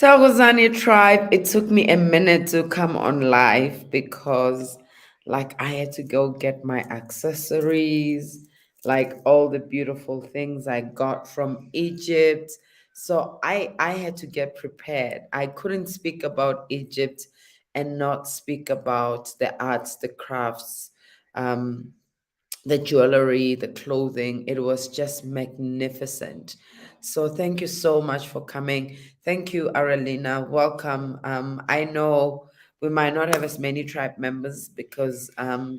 Tagozani tribe, it took me a minute to come on live because like I had to go get my accessories, like all the beautiful things I got from Egypt. So I had to get prepared. I couldn't speak about Egypt and not speak about the arts, the crafts, um, the jewelry, the clothing. It was just magnificent. So thank you so much for coming. Thank you, Aralina. Welcome. I know we might not have as many tribe members because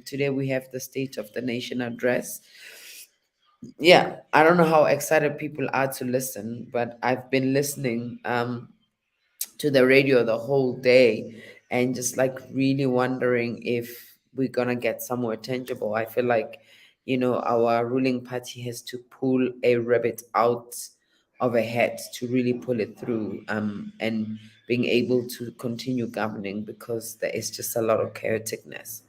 today we have the State of the Nation address. Yeah, I don't know how excited people are to listen, but I've been listening. To the radio the whole day and just like really wondering if we're gonna get somewhere tangible. I feel like, our ruling party has to pull a rabbit out of a hat to really pull it through and being able to continue governing because there is just a lot of chaoticness.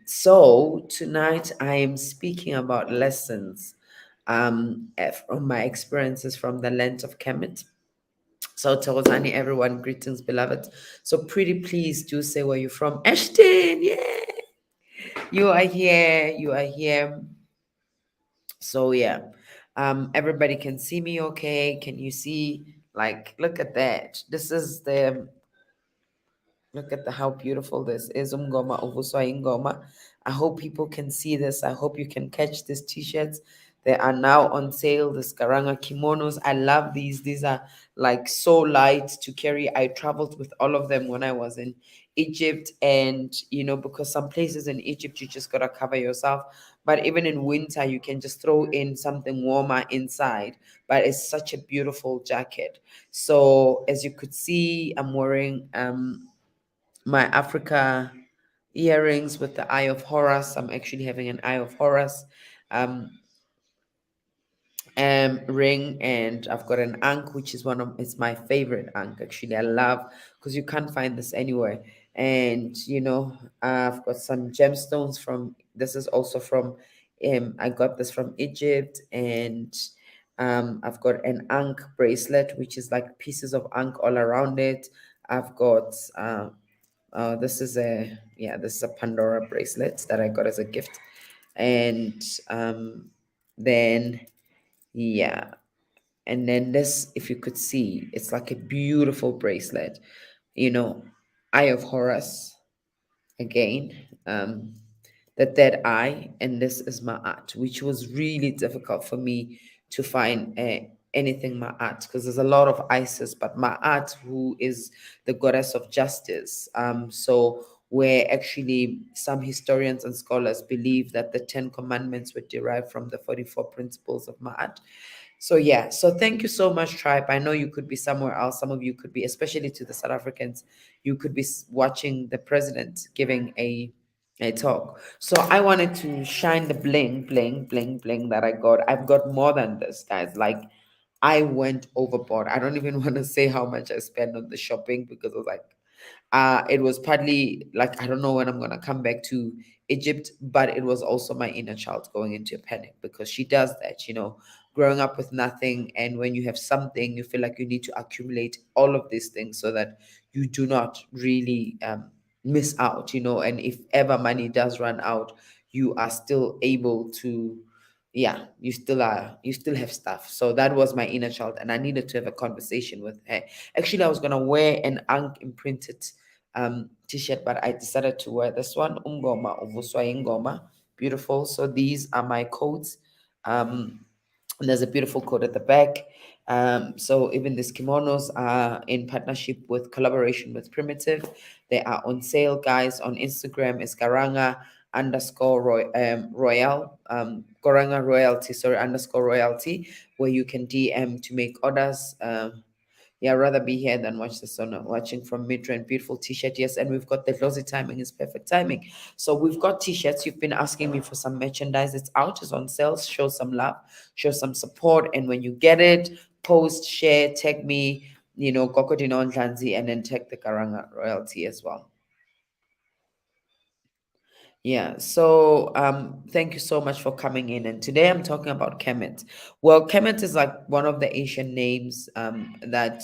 So tonight I am speaking about lessons from my experiences from the land of Kemet. So Tawazani, everyone, greetings, beloved. So pretty please do say where you're from. Ashton, yeah. You are here. You are here. So yeah. Everybody can see me okay. Can you see? Like, look at that. This is the Look at how beautiful this is. Umgoma Ovuswa Ingoma. I hope people can see this. I hope you can catch these t-shirts. They are now on sale. The Skaranga kimonos. I love these. These are like so light to carry. I traveled with all of them when I was in Egypt. And because some places in Egypt you just gotta cover yourself. But even in winter, you can just throw in something warmer inside. But it's such a beautiful jacket. So as you could see, I'm wearing my Africa earrings with the Eye of Horus. I'm actually having an Eye of Horus um, ring, and I've got an ankh, which is it's my favorite ankh. Actually, I love because you can't find this anywhere. And I've got some gemstones from. This is also from. I got this from Egypt, and I've got an ankh bracelet, which is like pieces of ankh all around it. I've got this is a Pandora bracelet that I got as a gift, and then yeah, and then this, if you could see, it's like a beautiful bracelet, you know, Eye of Horus again, the third eye, and this is Ma'at, which was really difficult for me to find anything Ma'at because there's a lot of Isis, but Ma'at, who is the goddess of justice. So where actually some historians and scholars believe that the Ten Commandments were derived from the 44 principles of Ma'at. So yeah, so thank you so much, tribe. I know you could be somewhere else. Some of you could be, especially to the South Africans, you could be watching the president giving a talk. So I wanted to shine the bling, bling, bling, bling that I got. I've got more than this, guys. Like I went overboard. I don't even want to say how much I spent on the shopping because I was like, it was partly like I don't know when I'm gonna come back to Egypt, but it was also my inner child going into a panic because she does that, growing up with nothing, and when you have something, you feel like you need to accumulate all of these things so that you do not really miss out, and if ever money does run out, you are still able to, yeah, you still have stuff. So that was my inner child, and I needed to have a conversation with her. Actually, I was gonna wear an Ankh imprinted t-shirt, but I decided to wear this one, Umgoma Ovuswa Ingoma. Beautiful. So these are my coats. And there's a beautiful coat at the back. So even these kimonos are in partnership with collaboration with Primitive. They are on sale, guys. On Instagram is Garanga underscore royal Garanga royalty, sorry, underscore royalty, where you can DM to make orders. Yeah, I'd rather be here than watch this on watching from Mitra and beautiful t-shirt. Yes, and we've got the glossy timing is perfect timing. So we've got t-shirts. You've been asking me for some merchandise. It's out, it's on sale. Show some love, show some support. And when you get it, post, share, tag me, Kokodino and Janzi, and then tag the Karanga royalty as well. Yeah, so thank you so much for coming in. And today I'm talking about Kemet. Well, Kemet is like one of the Asian names that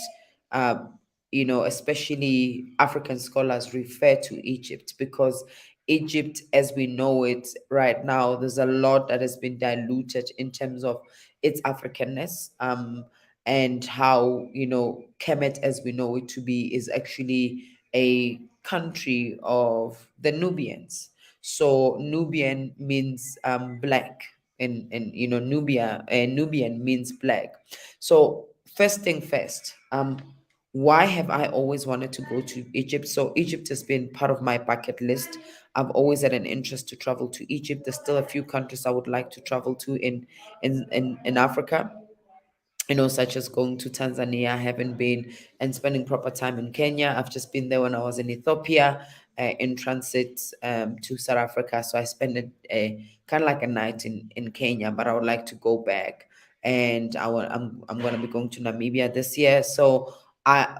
uh, especially African scholars refer to Egypt, because Egypt, as we know it right now, there's a lot that has been diluted in terms of its Africanness, and how, Kemet, as we know it to be, is actually a country of the Nubians. So Nubian means black, and Nubia, Nubian means black. So first thing first, why have I always wanted to go to Egypt? So Egypt has been part of my bucket list. I've always had an interest to travel to Egypt. There's still a few countries I would like to travel to in Africa, such as going to Tanzania. I haven't been, and spending proper time in Kenya. I've just been there when I was in Ethiopia, in transit to South Africa. So I spent a kind of like a night in Kenya, but I would like to go back. And I'm going to be going to Namibia this year. So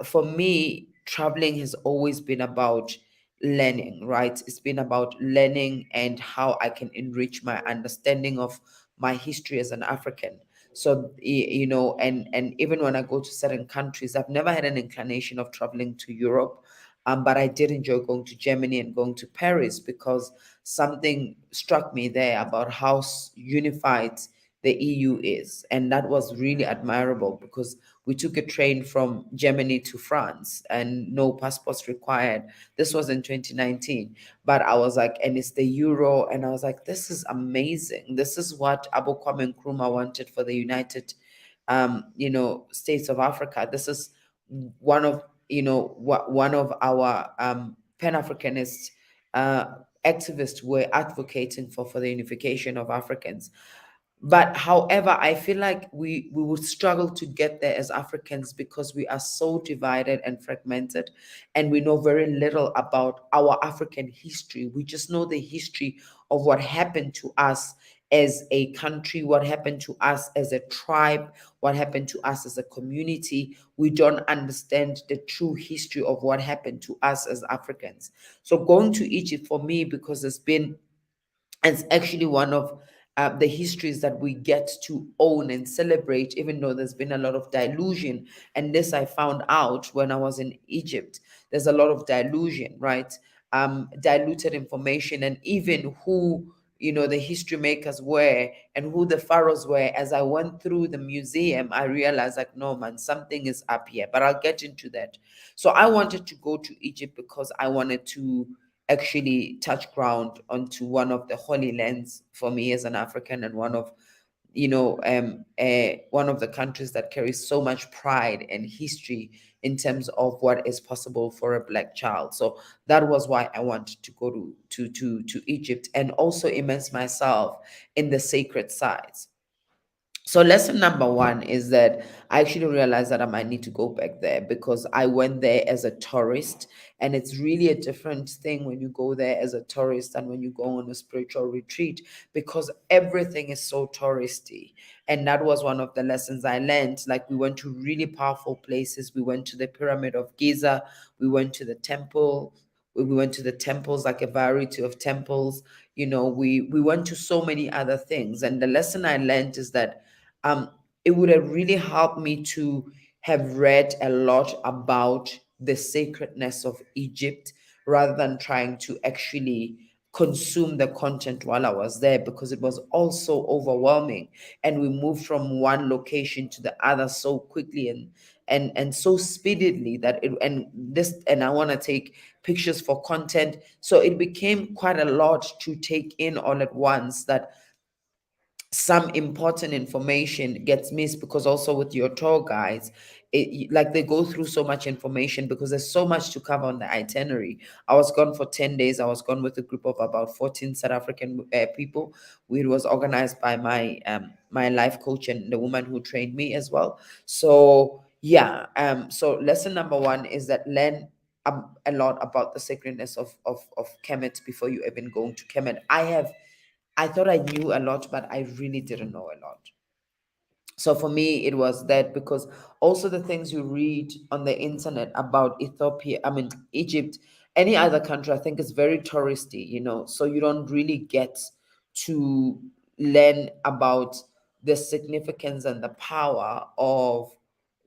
for me, traveling has always been about learning, right? It's been about learning and how I can enrich my understanding of my history as an African. So and even when I go to certain countries, I've never had an inclination of traveling to Europe, but I did enjoy going to Germany and going to Paris, because something struck me there about how unified the EU is, and that was really admirable, because we took a train from Germany to France and no passports required. This was in 2019, but I was like, and it's the euro, and I was like, this is amazing. This is what Abu Kwame Nkrumah wanted for the United, States of Africa. This is one of one of our Pan Africanist uh, activists were advocating for the unification of Africans. But however, I feel like we would struggle to get there as Africans, because we are so divided and fragmented, and we know very little about our African history. We just know the history of what happened to us as a country, what happened to us as a tribe, what happened to us as a community. We don't understand the true history of what happened to us as Africans. So going to Egypt for me, because it's actually one of the histories that we get to own and celebrate, even though there's been a lot of dilution. And this I found out when I was in Egypt. There's a lot of dilution, right? Diluted information, and even who the history makers were and who the pharaohs were. As I went through the museum, I realized, like, no man, something is up here. But I'll get into that. So I wanted to go to Egypt because I wanted to actually touch ground onto one of the holy lands for me as an African, and one of the countries that carries so much pride and history in terms of what is possible for a black child. So that was why I wanted to go to Egypt, and also immerse myself in the sacred sites. So lesson number one is that I actually realized that I might need to go back there, because I went there as a tourist, and it's really a different thing when you go there as a tourist and when you go on a spiritual retreat, because everything is so touristy. And that was one of the lessons I learned. Like, we went to really powerful places. We went to the Pyramid of Giza, we went to the temple, we went to the temples, like a variety of temples. We went to so many other things. And the lesson I learned is that um, it would have really helped me to have read a lot about the sacredness of Egypt, rather than trying to actually consume the content while I was there, because it was also overwhelming. And we moved from one location to the other so quickly, and so speedily, that I want to take pictures for content. So it became quite a lot to take in all at once, that some important information gets missed, because also with your tour guides, like, they go through so much information, because there's so much to cover on the itinerary. I was gone for 10 days. I was gone with a group of about 14 South African people. It was organized by my life coach and the woman who trained me as well. So yeah, so lesson number one is that learn a lot about the sacredness of Kemet before you even go to Kemet. I thought I knew a lot, but I really didn't know a lot. So for me, it was that, because also the things you read on the internet about Ethiopia, I mean, Egypt, any other country, I think is very touristy, so you don't really get to learn about the significance and the power of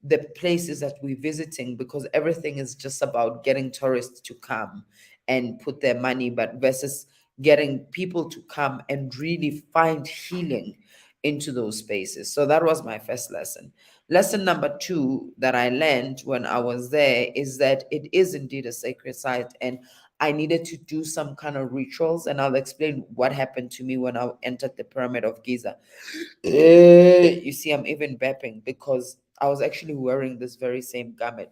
the places that we're visiting, because everything is just about getting tourists to come and put their money, but versus getting people to come and really find healing into those spaces. So that was my first lesson. Lesson number two that I learned when I was there is that it is indeed a sacred site, and I needed to do some kind of rituals, and I'll explain what happened to me when I entered the Pyramid of Giza. You see, I'm even bepping because I was actually wearing this very same garment,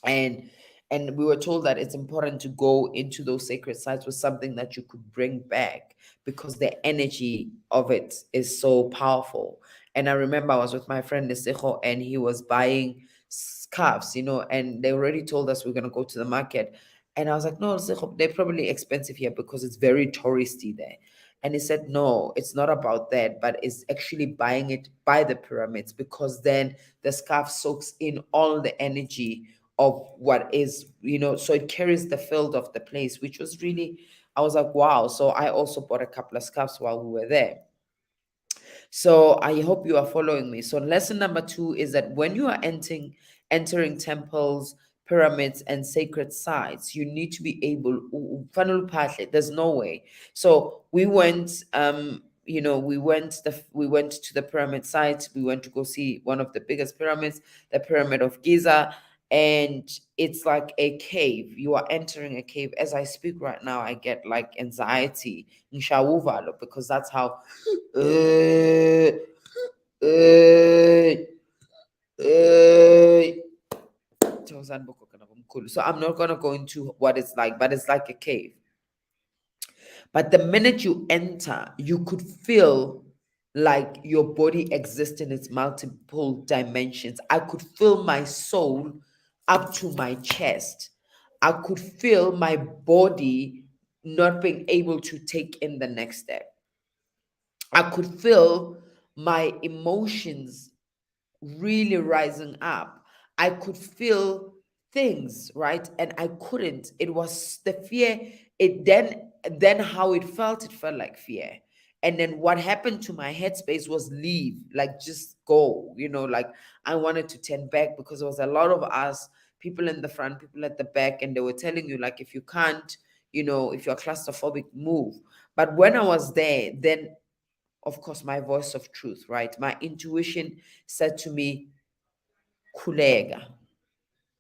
and we were told that it's important to go into those sacred sites with something that you could bring back, because the energy of it is so powerful. And I remember I was with my friend Nisejo, and he was buying scarves, and they already told us we're going to go to the market. And I was like, no, Nisejo, they're probably expensive here because it's very touristy there. And he said, no, it's not about that, but it's actually buying it by the pyramids, because then the scarf soaks in all the energy of what is, so it carries the field of the place, which was really, I was like, wow. So I also bought a couple of scarves while we were there. So I hope you are following me. So lesson number two is that when you are entering temples, pyramids, and sacred sites, you need to be able. There's no way. So we went. We went to the pyramid site. We went to go see one of the biggest pyramids, the Pyramid of Giza, and it's like a cave. You are entering a cave. As I speak right now, I get like anxiety, because that's how uh, uh, so I'm not gonna go into what it's like, but it's like a cave. But the minute you enter, you could feel like your body exists in its multiple dimensions. I could feel my soul up to my chest. I could feel my body not being able to take in the next step. I could feel my emotions really rising up. I could feel things, right? And I couldn't. It was the fear. Then how it felt like fear. And then what happened to my headspace was leave, like just go, like I wanted to turn back, because there was a lot of us, people in the front, people at the back, and they were telling you, like, if you can't, if you're claustrophobic, move. But when I was there, then of course, my voice of truth, right? My intuition said to me, kulega.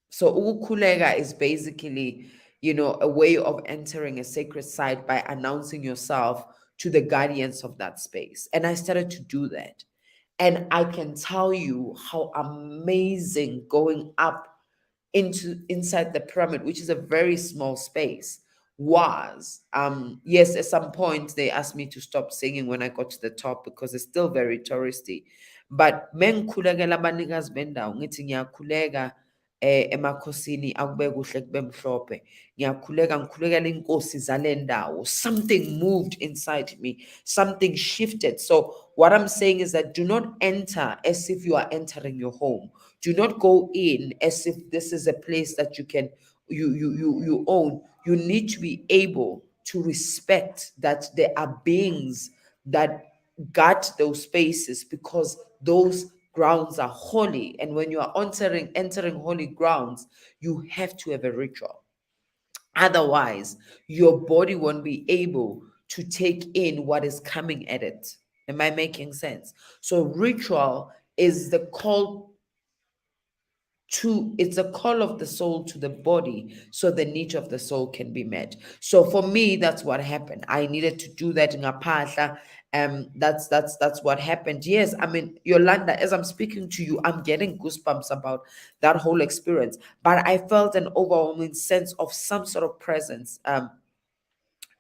So ukulega is basically, a way of entering a sacred site by announcing yourself to the guardians of that space. And I started to do that. And I can tell you how amazing going up inside the pyramid, which is a very small space, was. Yes, at some point they asked me to stop singing when I got to the top, because it's still very touristy. But mengikhulekela abanikazi bendawo ngithi ngiyakhuleka emakhosini akube kuhle kube mhlophe. Ngikhulekela inkosi zale ndawo. Something moved inside me. Something shifted. So what I'm saying is that do not enter as if you are entering your home. Do not go in as if this is a place that you own. You need to be able to respect that there are beings that guard those spaces, because those grounds are holy. And when you are entering holy grounds, you have to have a ritual. Otherwise, your body won't be able to take in what is coming at it. Am I making sense? So ritual is the call it's a call of the soul to the body, so the need of the soul can be met. So for me, that's what happened. I needed to do that in Apatha. That's what happened. Yes, I mean, Yolanda, as I'm speaking to you, I'm getting goosebumps about that whole experience. But I felt an overwhelming sense of some sort of presence.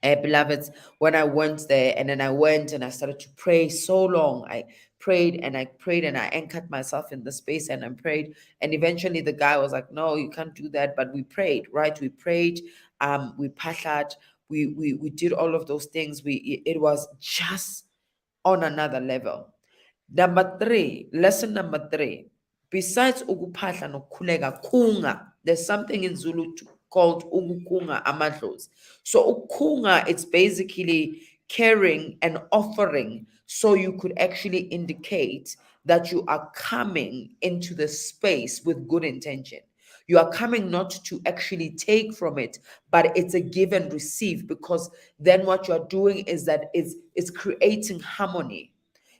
Beloveds, when I went there, and then I went and I started to pray so long. I prayed and I prayed and I anchored myself in the space and I prayed. And eventually the guy was like, no, you can't do that. But we prayed, right? We prayed, we pashat, we did all of those things. It was just on another level. Number three, lesson number three. Besides ukuphahla nokukhuleka, kunga. There's something in Zulu called ukukunga amadlozi. So ukunga, it's basically carrying an offering, so you could actually indicate that you are coming into the space with good intention. You are coming not to actually take from it, but it's a give and receive, because then what you're doing is that it's creating harmony.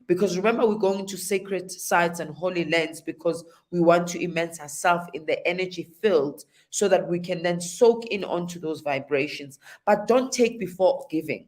Because remember, we're going to sacred sites and holy lands because we want to immerse ourselves in the energy field so that we can then soak in onto those vibrations. But don't take before giving.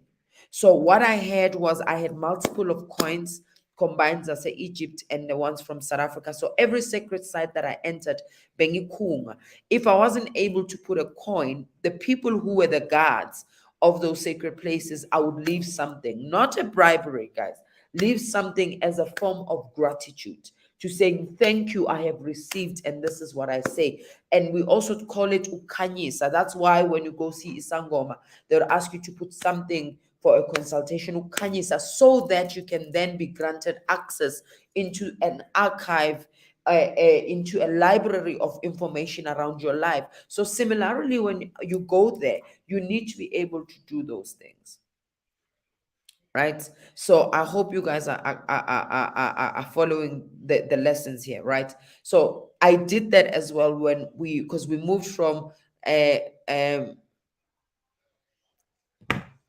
So what I had was I had multiple of coins combined as a Egypt and the ones from South Africa. So every sacred site that I entered, Bengikunga, if I wasn't able to put a coin, the people who were the guards of those sacred places, I would leave something, not a bribery, guys. Leave something as a form of gratitude to saying thank you, I have received, and this is what I say. And we also call it ukanyisa. That's why when you go see Isangoma, they'll ask you to put something for a consultation, ukanyisa, so that you can then be granted access into an archive, into a library of information around your life. So similarly, when you go there, you need to be able to do those things, right? So I hope you guys are following the lessons here, right? So I did that as well when because we moved from uh um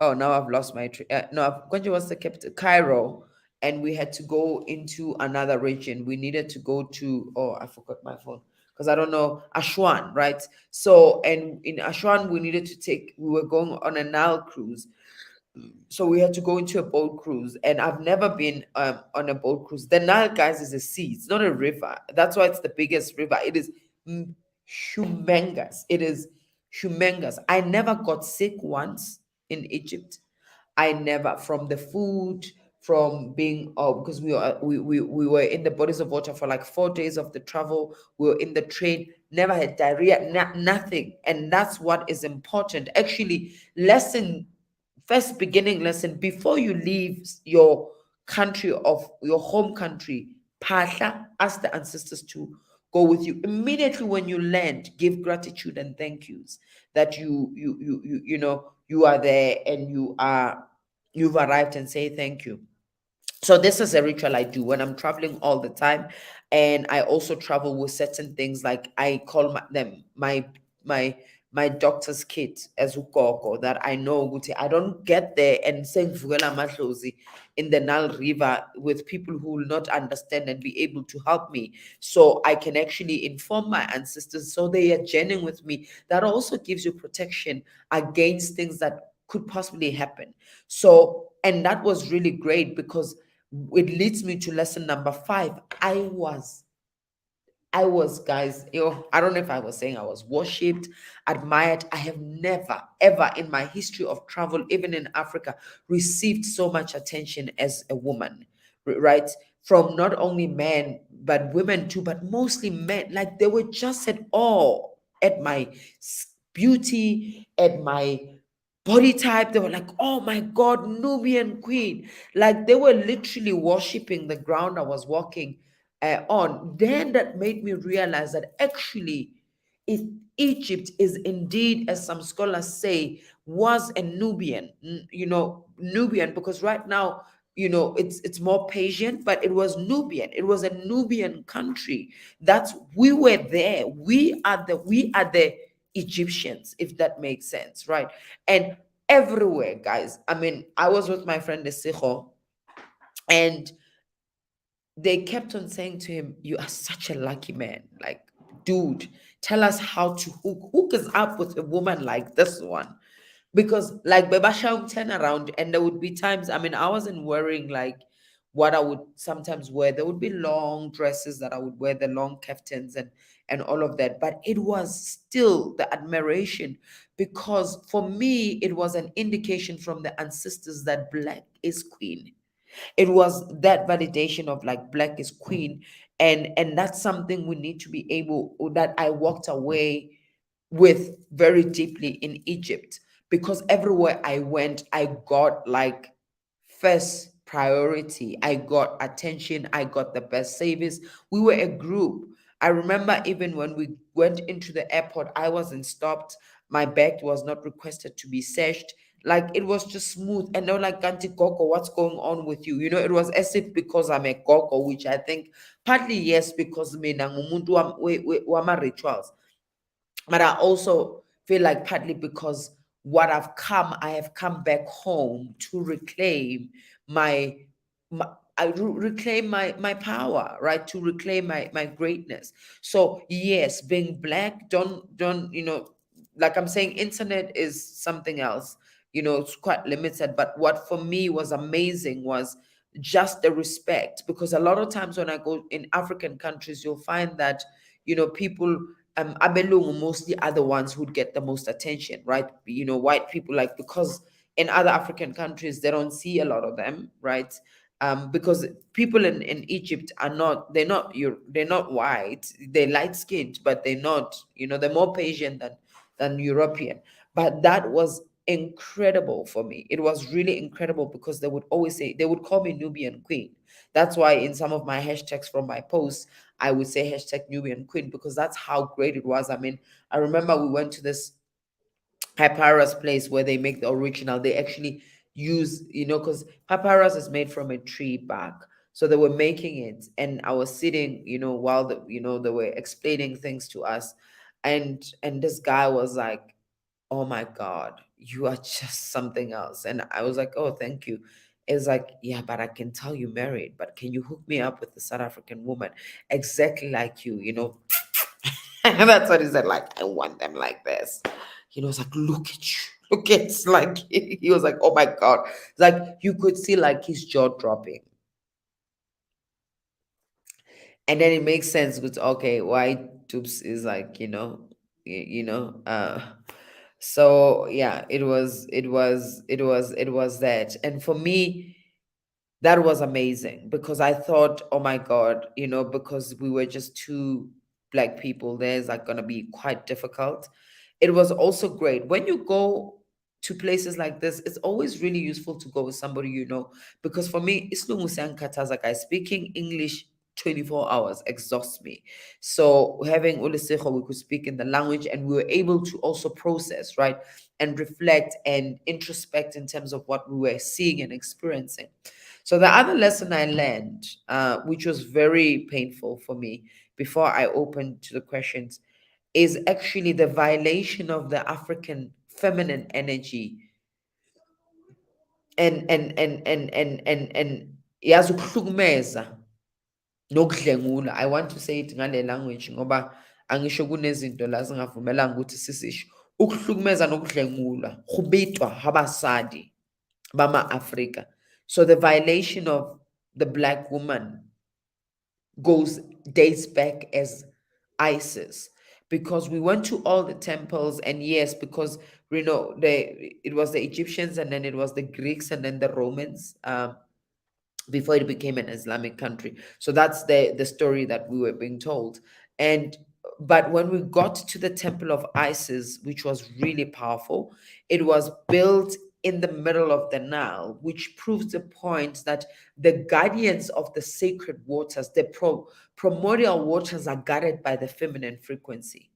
oh, now I've lost my no, Gonja was the capital, Cairo, and we had to go into another region. We needed to go to, oh, I forgot my phone because I don't know, Aswan, right? So, and in Aswan, we were going on a Nile cruise, so we had to go into a boat cruise, and I've never been on a boat cruise. The Nile, guys, is a sea, it's not a river. That's why it's the biggest river. It is mm, humongous. It is humongous. I never got sick once in Egypt. I never, from the food, from being, oh, because we were in the bodies of water for like 4 days of the travel. We were in the train, never had diarrhea, nothing. And that's what is important. Actually, first beginning lesson, before you leave your country, of your home country, Pasha, ask the ancestors to go with you. Immediately when you land, give gratitude and thank yous that you are there, and you've arrived, and say thank you. So this is a ritual I do when I'm traveling all the time. And I also travel with certain things, like I call them my my doctor's kit as ukoko, that I know ukuthi I don't get there and sing Vukela Mahlozi in the Nile River with people who will not understand and be able to help me. So I can actually inform my ancestors so they are journeying with me. That also gives you protection against things that could possibly happen. So, and that was really great because it leads me to lesson number 5. I was, guys, I don't know if I was saying I was worshipped, admired. I have never, ever in my history of travel, even in Africa, received so much attention as a woman, right? From not only men, but women too, but mostly men. Like, they were just at awe at my beauty, at my body type. They were like, oh my God, Nubian queen. Like, they were literally worshiping the ground I was walking on. Then that made me realize that actually, if Egypt is indeed, as some scholars say, was a Nubian, Nubian, because right now, it's more Persian, but it was Nubian. It was a Nubian country. We were there. We are the Egyptians, if that makes sense, right? And everywhere, guys. I mean, I was with my friend Esijo, and they kept on saying to him, "You are such a lucky man. Like, dude, tell us how to hook us up with a woman like this one." Because like Bebasha would turn around, and there would be times, I mean, I wasn't wearing like what I would sometimes wear. There would be long dresses that I would wear, the long kaftans and all of that. But it was still the admiration, because for me, it was an indication from the ancestors that black is queen. It was that validation of like black is queen. And that's something we need to be able, that I walked away with very deeply in Egypt, because everywhere I went, I got like first priority. I got attention. I got the best service. We were a group. I remember even when we went into the airport, I wasn't stopped. My bag was not requested to be searched. Like it was just smooth. And they were like, Kanti Gogo, what's going on with you? You know, it was as if because I'm a Gogo, which I think partly yes, because mina ngumuntu wama rituals. But I also feel like partly because I have come back home to reclaim my, my reclaim my power, right? To reclaim my greatness. So yes, being black, don't like I'm saying, internet is something else. It's quite limited. But what for me was amazing was just the respect, because a lot of times when I go in African countries, you'll find that people abelungu mostly are the ones who'd get the most attention, right? White people, like, because in other African countries they don't see a lot of them, right? Because people in Egypt are not, they're not white, they're light skinned, but they're not, they're more Asian than European. But that was incredible for me. It was really incredible because they would call me Nubian Queen. That's why in some of my hashtags from my posts, I would say hashtag Nubian Queen, because that's how great it was. I mean, I remember we went to this papyrus place where they make the original. They actually use, because papyrus is made from a tree bark. So they were making it, and I was sitting, while they were explaining things to us, and this guy was like, "Oh my God, you are just something else." And I was like, "Oh, thank you." It's like, "Yeah, but I can tell you married, but can you hook me up with a South African woman exactly like you?" And that's what he said. Like, I want them like this. It's like, look at you. Look at, like, he was like, oh my God. It's like you could see like his jaw dropping. And then it makes sense with, okay, why Tubes is like, so yeah, it was that. And for me, that was amazing, because I thought, oh my God, because we were just two black people, there's like gonna be quite difficult. It was also great when you go to places like this. It's always really useful to go with somebody, because for me, isilungu siyankhathaza, guys. Speaking English 24 hours exhausts me. So having Olusejo, we could speak in the language, and we were able to also process, right, and reflect and introspect in terms of what we were seeing and experiencing. So the other lesson I learned, which was very painful for me before I opened to the questions, is actually the violation of the African feminine energy, and yazi ukuhlukumeza nokudlengula. I want to say it ngale language ngoba angisho kunezinto la singavumelanga ukuthi sisisho. Ukuhlukumeza nokudlengula, khubitwa habasadi bama Africa. So the violation of the black woman goes dates back as Isis, because we went to all the temples. And yes, because it was the Egyptians, and then it was the Greeks, and then the Romans, before it became an Islamic country. So that's the story that we were being told. And but when we got to the temple of Isis, which was really powerful, it was built in the middle of the Nile, which proves the point that the guardians of the sacred waters, the primordial waters, are guarded by the feminine frequency.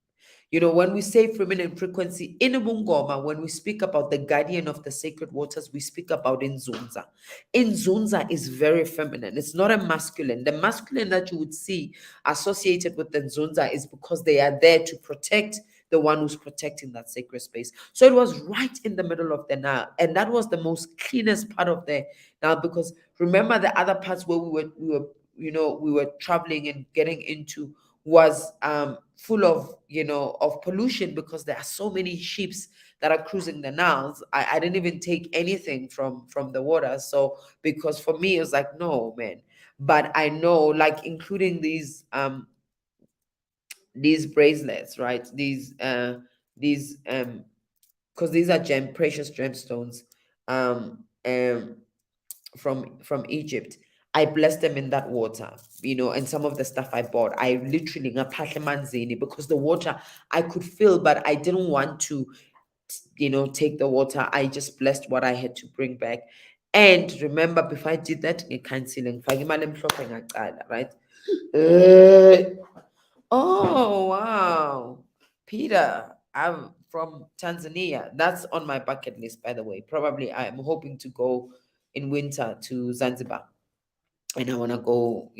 When we say feminine frequency in Ubungoma, when we speak about the guardian of the sacred waters, we speak about Inzunza. Inzunza is very feminine. It's not a masculine. The masculine that you would see associated with the Nzunza is because they are there to protect the one who's protecting that sacred space. So it was right in the middle of the Nile. And that was the most cleanest part of the Nile, because remember the other parts where we were traveling and getting into was full of pollution, because there are so many ships that are cruising the Niles. I didn't even take anything from the water. So because for me it was like, no man. But I know, like, including these bracelets, right? These because these are precious gemstones, um from Egypt. I blessed them in that water, and some of the stuff I bought, I literally ngaphahle emanzini, because the water I could feel, but I didn't want to, take the water. I just blessed what I had to bring back. And remember, before I did that, ngikhansile ngifake imali emhlophe ngaqala, right? Uh, oh wow, Peter, from Tanzania. That's on my bucket list, by the way. Probably I am hoping to go in winter to Zanzibar, and I want to go,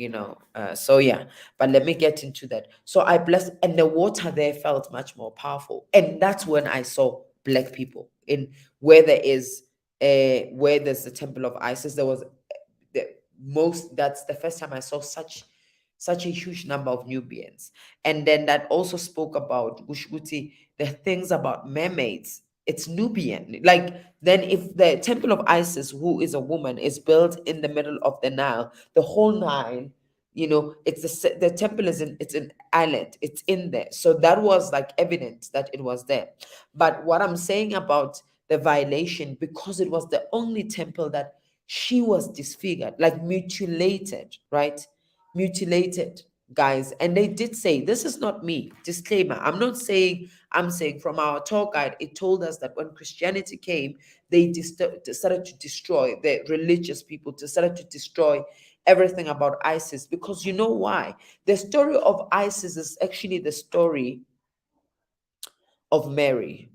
so yeah. But let me get into that. So I blessed, and the water there felt much more powerful, and that's when I saw black people in where there is, where there's the temple of Isis. There was the that's the first time I saw such a huge number of Nubians. And then that also spoke about Gushguti, the things about mermaids. It's Nubian. Like, then if the temple of Isis, who is a woman, is built in the middle of the Nile, the whole Nile, it's the temple is in, it's an island, it's in there. So that was like evidence that it was there. But what I'm saying about the violation, because it was the only temple that she was disfigured, like mutilated, right? Mutilated, guys. And they did say, this is not me, disclaimer. I'm not saying, I'm saying from our tour guide, it told us that when Christianity came, they started to destroy the religious people, started to destroy everything about Isis. Because you know why? The story of Isis is actually the story of Mary,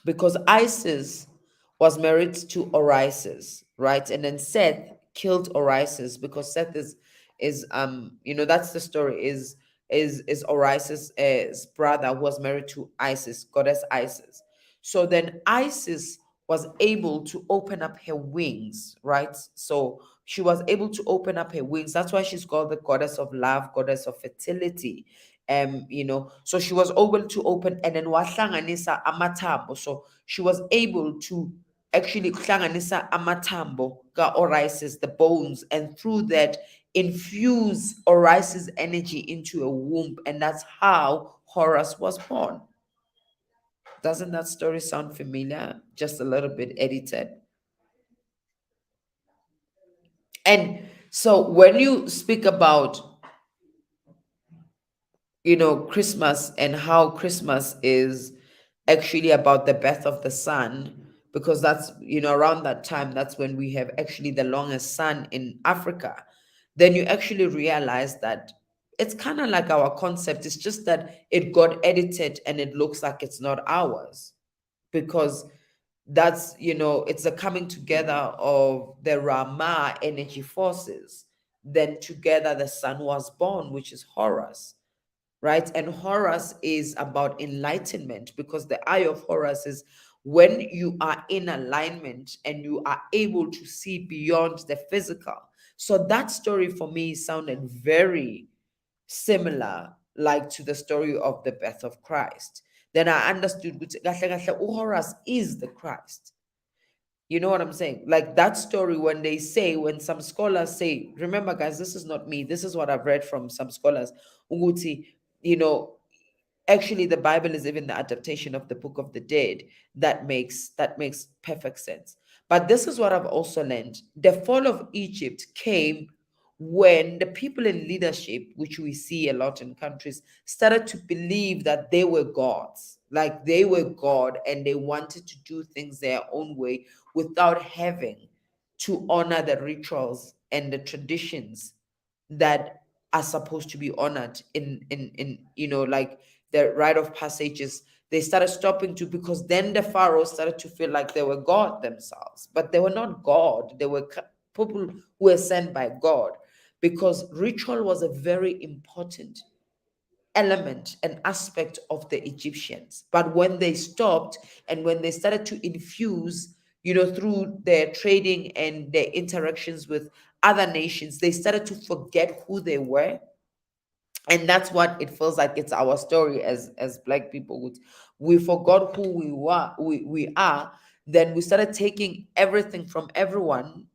because Isis was married to Orisis, right? And then Seth killed Orisis because Seth is that's the story, is Orisis' brother who was married to Isis, goddess Isis. So then Isis was able to open up her wings, right? So she was able to open up her wings. That's why she's called the goddess of love, goddess of fertility. So she was able to open, and then wahlanganisa amathambo. So she was able to actually hlanganisa amathambo ka Orisis, the bones, and through that infuse Orisis energy into a womb, and that's how Horus was born. Doesn't that story sound familiar? Just a little bit edited. And so when you speak about, Christmas, and how Christmas is actually about the birth of the sun, because that's, around that time, that's when we have actually the longest sun in Africa, then you actually realize that it's kind of like our concept. It's just that it got edited and it looks like it's not ours, because that's, it's a coming together of the Rama energy forces. Then together the sun was born, which is Horus, right? And Horus is about enlightenment, because the eye of Horus is when you are in alignment and you are able to see beyond the physical. So that story for me sounded very similar, like to the story of the birth of Christ. Then I understood ukuthi kahle kahle Horus is the Christ. You know what I'm saying? Like that story, when some scholars say, remember, guys, this is not me, this is what I've read from some scholars, Uguti, you know, actually the Bible is even the adaptation of the Book of the Dead. That makes perfect sense. But this is what I've also learned. The fall of Egypt came when the people in leadership, which we see a lot in countries, started to believe that they were gods, like they were God, and they wanted to do things their own way without having to honor the rituals and the traditions that are supposed to be honored in like the rite of passages. They started stopping to, because then the pharaohs started to feel like they were God themselves, but they were not God. They were people who were sent by God, because ritual was a very important element and aspect of the Egyptians. But when they stopped, and when they started to infuse, through their trading and their interactions with other nations, they started to forget who they were. And that's what it feels like it's our story as Black people. We forgot who we are. Then we started taking everything from everyone,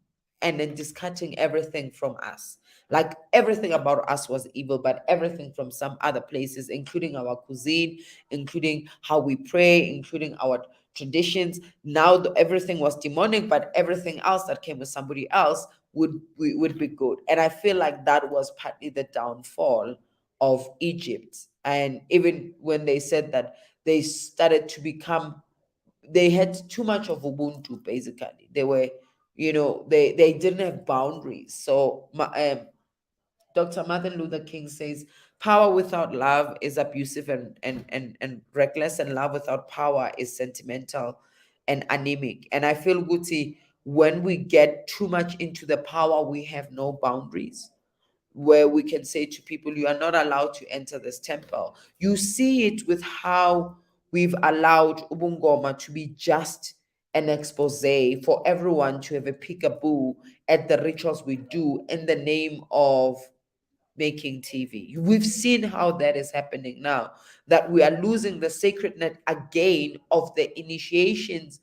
and then discarding everything from us. Like everything about us was evil, but everything from some other places, including our cuisine, including how we pray, including our traditions. Now everything was demonic, but everything else that came with somebody else would be good. And I feel like that was partly the downfall of Egypt. And even when they said that they started to become, they had too much of Ubuntu, basically. They were, they didn't have boundaries. So Dr. Martin Luther King says, power without love is abusive and reckless, and love without power is sentimental and anemic. And I feel, Guti, when we get too much into the power, we have no boundaries where we can say to people, you are not allowed to enter this temple. You see it with how we've allowed Ubungoma to be just an expose for everyone to have a peekaboo at the rituals we do in the name of making TV. We've seen how that is happening now, that we are losing the sacredness again of the initiations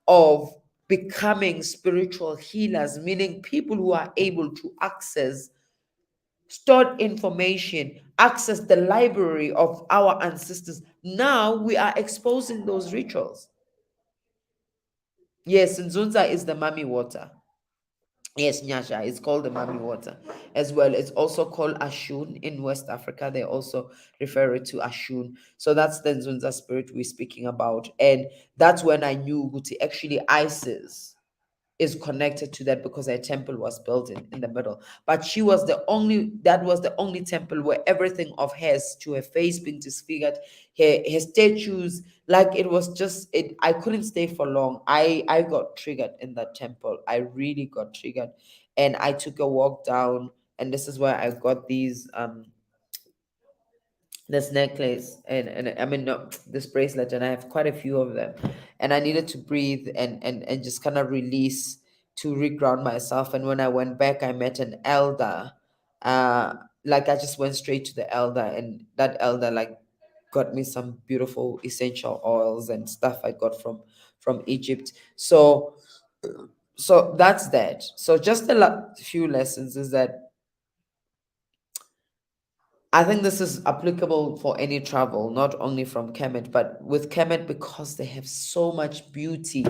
of becoming spiritual healers, meaning people who are able to access stored information, access the library of our ancestors. Now we are exposing those rituals. Yes, Nzunza is the mummy water. Yes, Nyasha, it's called the mummy water as well. It's also called Ashun in West Africa. They also refer it to Ashun. So that's the Nzunza spirit we're speaking about. And that's when I knew Guti, actually Isis is connected to that because her temple was built in the middle. But she was the only, that was the only temple where everything of hers, to her face being disfigured, her statues, like it was just it. I couldn't stay for long. I got triggered in that temple. I really got triggered. And I took a walk down, and this is where I got these this necklace and I mean no, this bracelet, and I have quite a few of them, and I needed to breathe and just kind of release to reground myself. And when I went back, I met an elder. uh like I just went straight to the elder, and that elder like got me some beautiful essential oils and stuff I got from Egypt. So that's that. So just a few lessons is that I think this is applicable for any travel, not only from Kemet, but with Kemet, because they have so much beauty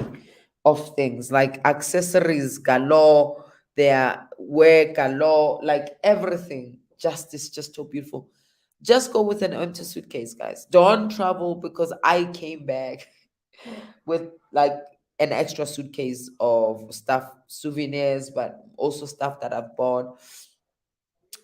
of things like accessories galore, their wear galore, like everything. Just is just so beautiful. Just go with an empty suitcase, guys. Don't travel because I came back with like an extra suitcase of stuff, souvenirs, but also stuff that I've bought.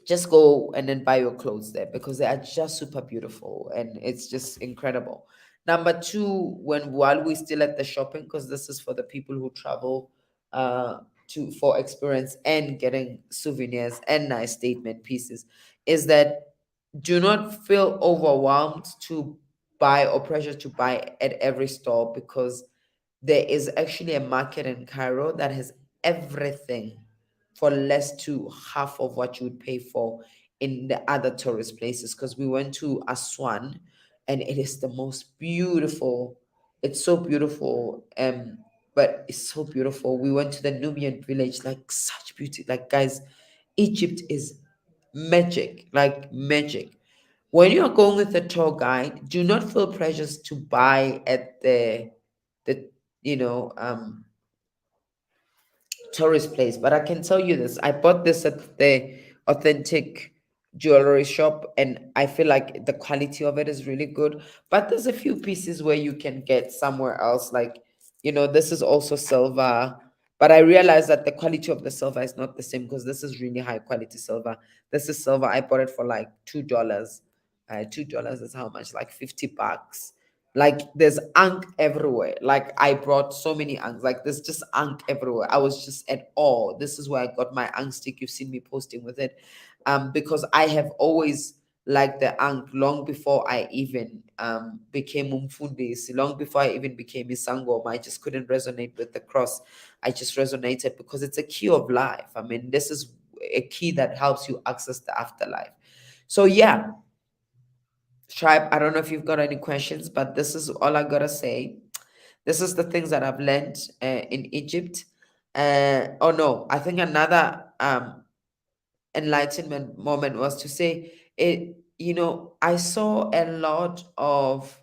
Just go and then buy your clothes there because they are just super beautiful and it's just incredible. Number two, when while we're still at the shopping, because this is for the people who travel to for experience and getting souvenirs and nice statement pieces, is that do not feel overwhelmed to buy or pressure to buy at every store, because there is actually a market in Cairo that has everything for less to half of what you would pay for in the other tourist places. Because we went to Aswan, and it is the most beautiful. It's so beautiful. But it's so beautiful. We went to the Nubian village, like such beauty. Like guys, Egypt is magic, like magic. When you are going with a tour guide, do not feel pressures to buy at the you know tourist place. But I can tell you this: I bought this at the authentic jewelry shop, and I feel like the quality of it is really good. But there's a few pieces where you can get somewhere else, like this is also silver. But I realized that the quality of the silver is not the same because this is really high quality silver. This is silver. I bought it for like $2. $2 is how much? Like $50. Like there's unk everywhere. Like I brought so many anks. Like there's just unk everywhere. I was just at awe. This is where I got my unk stick. You've seen me posting with it. Because I have always liked the unk long before I even became Umfundisi, long before I even became Isangoma. I just couldn't resonate with the cross. I just resonated because it's a key of life. I mean, this is a key that helps you access the afterlife. So yeah, tribe, I don't know if you've got any questions, but this is all I gotta say. This is the things that I've learned in Egypt. Oh no, I think another enlightenment moment was to say it. I saw a lot of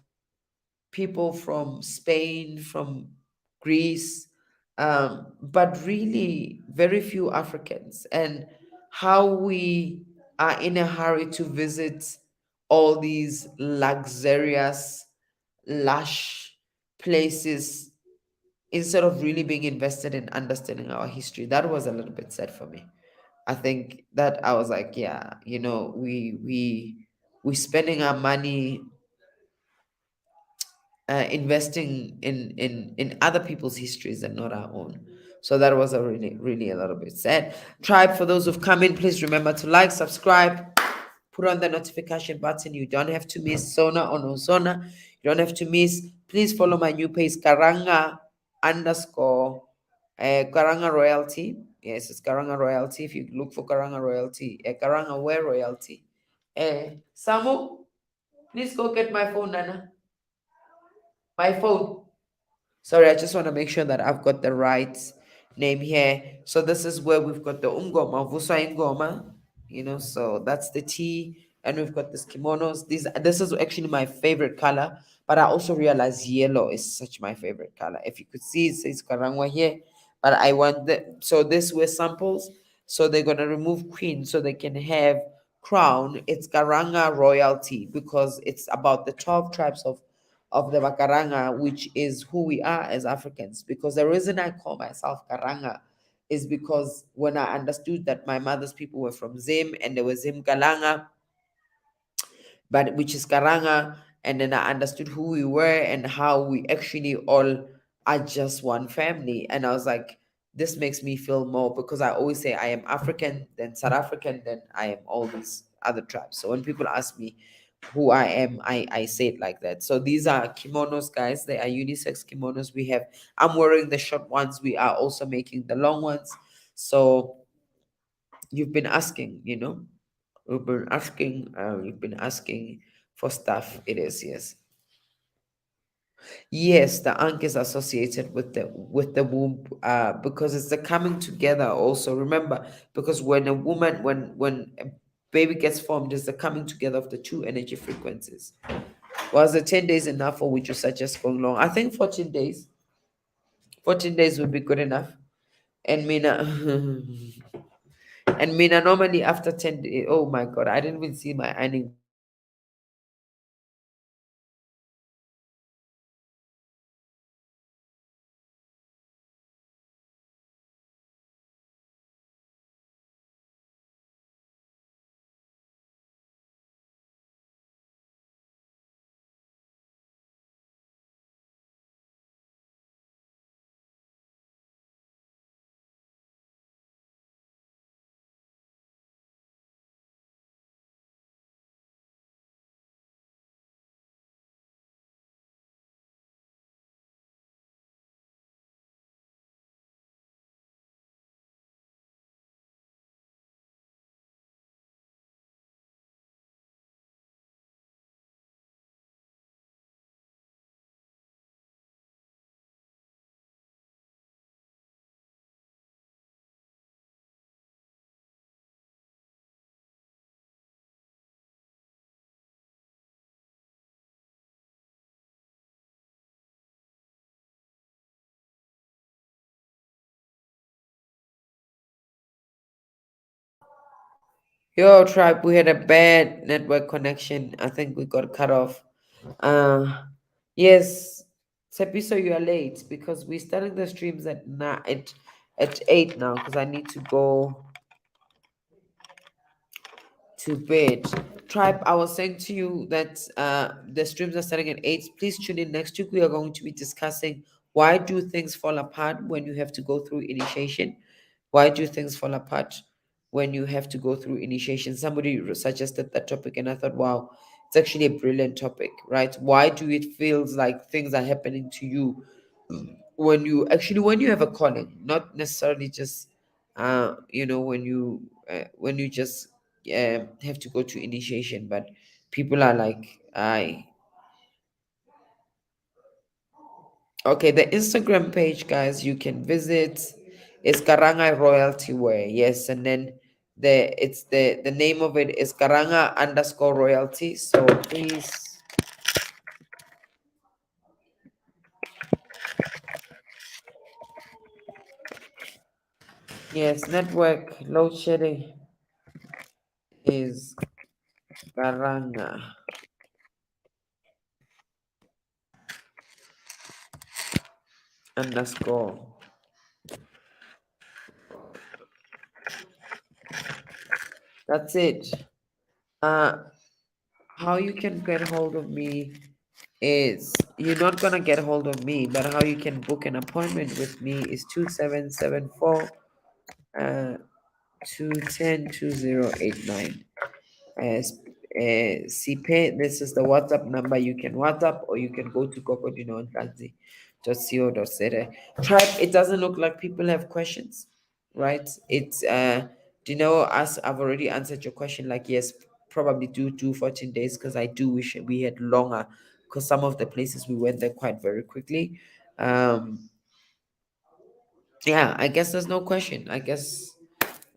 people from Spain, from Greece, but really very few Africans, and how we are in a hurry to visit all these luxurious, lush places instead of really being invested in understanding our history. That was a little bit sad for me. I think that I was like, yeah, we spending our money investing in other people's histories and not our own. So that was a really a little bit sad. Tribe, for those who've come in, please remember to like, subscribe, put on the notification button. You don't have to miss Sona or no Sona. You don't have to miss. Please follow my new page, Karanga underscore Karanga Royalty. Yes, it's Karanga Royalty. If you look for Karanga Royalty, Karanga Where Royalty. Samu, please go get my phone, Nana. My phone. Sorry, I just want to make sure that I've got the right name here. So this is where we've got the Ungoma, Vusa Ingoma, so that's the tea. And we've got this kimonos. This is actually my favorite color, but I also realize yellow is such my favorite color. If you could see, it says Karangwa here, but I want so this were samples. So they're gonna remove queen so they can have crown. It's Garanga royalty because it's about the 12 tribes of the Bakaranga, which is who we are as Africans. Because the reason I call myself Karanga is because when I understood that my mother's people were from Zim and there was Zim Galanga, but which is Karanga, and then I understood who we were and how we actually all are just one family. And I was like, this makes me feel more because I always say I am African, then South African, then I am all these other tribes. So when people ask me who I am, I say it like that. So these are kimonos, guys. They are unisex kimonos. I'm wearing the short ones. We are also making the long ones. So you've been asking, you've been asking for stuff. It is, yes. Yes, the ankh is associated with the womb, because it's the coming together also. Remember, because when a baby gets formed, it's the coming together of the two energy frequencies. Was the 10 days enough, or would you suggest going long? I think 14 days. 14 days would be good enough. And Mina and Mina normally after 10 days, oh my god, I didn't even see my ironing. Yo, tribe, we had a bad network connection. I think we got cut off. Yes, Sepiso, you are late because we started the streams at 8 now because I need to go to bed. Tribe, I was saying to you that the streams are starting at 8. Please tune in next week. We are going to be discussing why do things fall apart when you have to go through initiation. Why do things fall apart when you have to go through initiation? Somebody suggested that topic, and I thought, wow, it's actually a brilliant topic, right? Why do it feels like things are happening to you when you have a calling, not necessarily just when you just have to go to initiation, but people are like, I okay, the Instagram page, guys, you can visit. It's Karanga Royalty Wear. Yes, and then the name of it is Karanga underscore royalty. So please, yes, network load shedding is Karanga underscore That's it. Uh, how you can get hold of me is you're not gonna get hold of me, but how you can book an appointment with me is 2774 uh 210 2089. As CPay, this is the WhatsApp number. You can WhatsApp or you can go to kokodinontlanzi.co.za. Tribe, it doesn't look like people have questions, right? It's do you know as I've already answered your question, like yes, probably do 14 days because I do wish we had longer because some of the places we went there quite very quickly. Yeah, I guess there's no question. I guess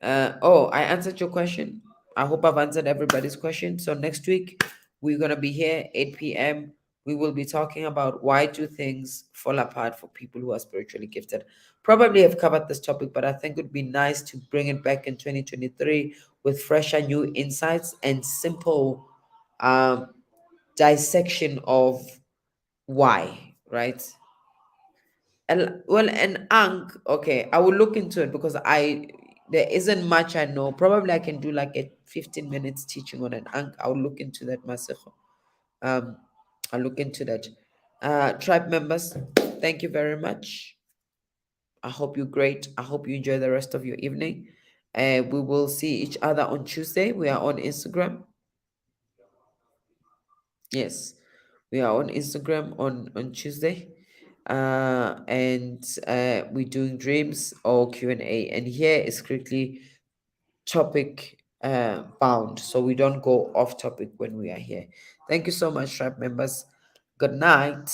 oh, I answered your question. I hope I've answered everybody's question. So next week we're gonna be here 8 p.m. We will be talking about why do things fall apart for people who are spiritually gifted. Probably have covered this topic, but I think it would be nice to bring it back in 2023 with fresher new insights and simple um, dissection of why, right? And well, an Ankh, okay, I will look into it because I there isn't much I know. Probably I can do like a 15 minutes teaching on an Ankh. I'll look into that myself. Um, I'll look into that. Tribe members, thank you very much. I hope you're great. I hope you enjoy the rest of your evening. We will see each other on Tuesday. We are on Instagram. Yes, we are on Instagram on Tuesday. And we're doing dreams or Q&A. And here is strictly topic bound, so we don't go off topic when we are here. Thank you so much, tribe members. Good night.